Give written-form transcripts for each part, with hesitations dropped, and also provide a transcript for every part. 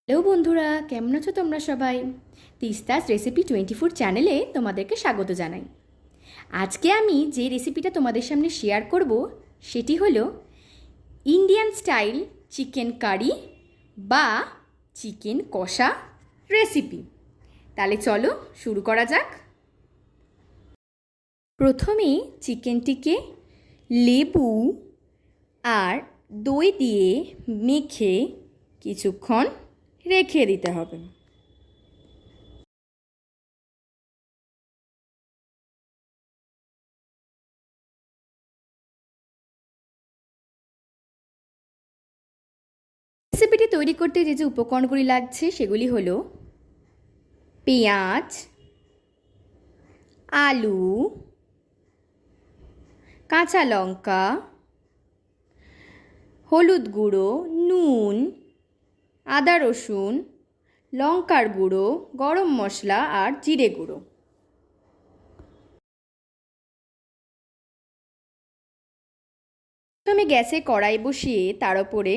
Hello বন্ধুরা, কেমন আছো তোমরা সবাই? তিস্তাস রেসিপি 24 চ্যানেলে তোমাদেরকে স্বাগত জানাই। আজকে আমি যে রেসিপিটা তোমাদের সামনে শেয়ার করব সেটি হলো ইন্ডিয়ান স্টাইল চিকেন কারি বা চিকেন কষা রেসিপি। তাহলে চলো শুরু করা যাক। প্রথমে চিকেনটিকে লেবু আর দই দিয়ে মেখে কিছুক্ষণ রেখে দিতে হবে। রেসিপিটি তৈরি করতে যে যে উপকরণগুলি লাগছে সেগুলি হলো পেঁয়াজ, আলু, কাঁচা লঙ্কা, হলুদ গুঁড়ো, নুন, আদা রসুন, লঙ্কার গুঁড়ো, গরম মশলা আর জিরে গুঁড়ো। প্রথমে গ্যাসে কড়াই বসিয়ে তার উপরে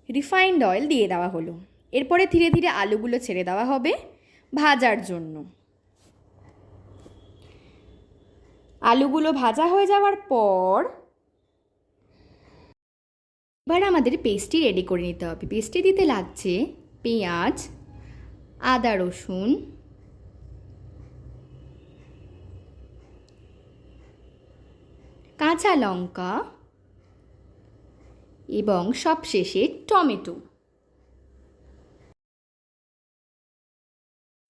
রিফাইন্ড অয়েল দিয়ে দেওয়া হলো। এরপরে ধীরে ধীরে আলুগুলো ছেড়ে দেওয়া হবে ভাজার জন্য। আলুগুলো ভাজা হয়ে যাওয়ার পর এবার আমাদের পেস্টটি রেডি করে নিতে হবে। পেস্টটি দিতে লাগছে পেঁয়াজ, আদা রসুন, কাঁচা লঙ্কা এবং সবশেষে টমেটো।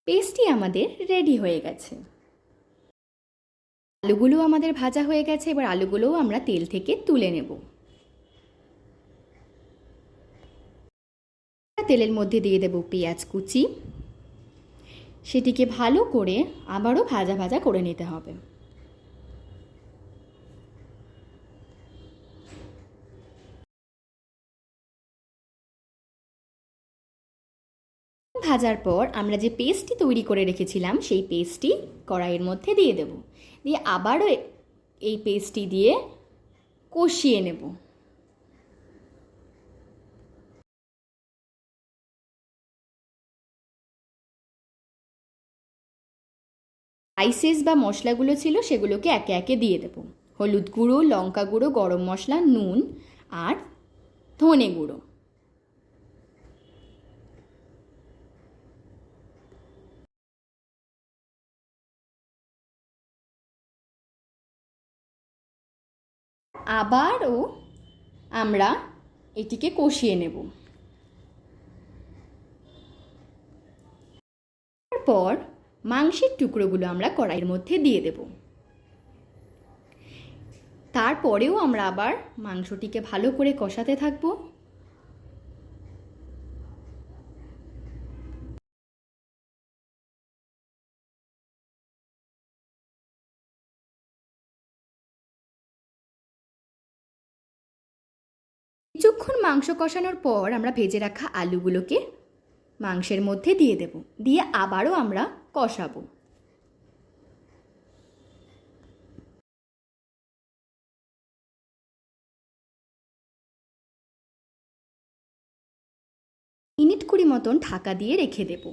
পেস্টটি আমাদের রেডি হয়ে গেছে। আলুগুলো আমাদের ভাজা হয়ে গেছে। এবার আলুগুলোও আমরা তেল থেকে তুলে নেব। তেলের মধ্যে দিয়ে দেব পেঁয়াজ কুচি। সেটিকে ভালো করে আবারও ভাজা ভাজা করে নিতে হবে। ভাজার পর আমরা যে পেস্টটি তৈরি করে রেখেছিলাম সেই পেস্টটি কড়াইয়ের মধ্যে দিয়ে দেব। দিয়ে আবারও এই পেস্টটি দিয়ে কষিয়ে নেব। স্পাইসেস বা মশলাগুলো ছিল সেগুলোকে একে একে দিয়ে দেব। হলুদ গুঁড়ো, লঙ্কা গুঁড়ো, গরম মশলা, নুন আর ধনে গুঁড়ো। আবারও আমরা এটিকে কষিয়ে নেব। তারপর মাংসের টুকরোগুলো আমরা কড়াইয়ের মধ্যে দিয়ে দেব। তারপরেও আমরা আবার মাংসটিকে ভালো করে কষাতে থাকব। কিছুক্ষণ মাংস কষানোর পর আমরা ভেজে রাখা আলুগুলোকে মাংসের মধ্যে দিয়ে দেব। দিয়ে আবারও আমরা কষাবো। মিনিট 20 মতন ঢাকা দিয়ে রেখে দেব।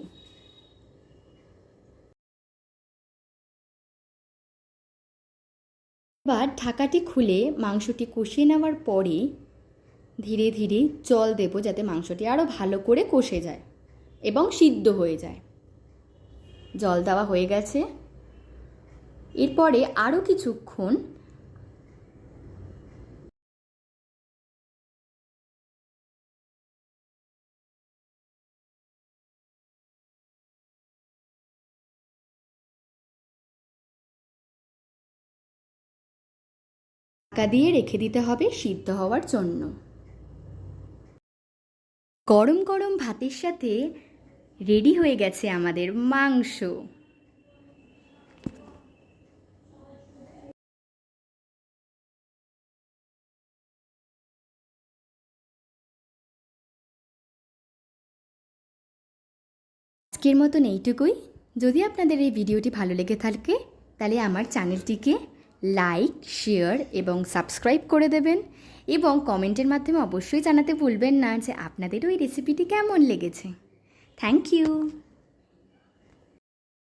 এবার ঢাকাটি খুলে মাংসটি কষিয়ে নেওয়ার পরে ধীরে ধীরে জল দেব, যাতে মাংসটি আরও ভালো করে কষে যায় এবং সিদ্ধ হয়ে যায়। জল দেওয়া হয়ে গেছে। এরপরে আরও কিছুক্ষণ ঢাকা দিয়ে রেখে দিতে হবে সিদ্ধ হওয়ার জন্য। গরম গরম ভাতের সাথে রেডি হয়ে গেছে আমাদের মাংস। আজকের মতন এইটুকুই। যদি আপনাদের এই ভিডিওটি ভালো লেগে থাকে তাহলে আমার চ্যানেলটিকে লাইক, শেয়ার এবং সাবস্ক্রাইব করে দেবেন এবং কমেন্টের মাধ্যমে অবশ্যই জানাতে ভুলবেন না যে আপনাদেরও এই রেসিপিটি কেমন লেগেছে। Thank you.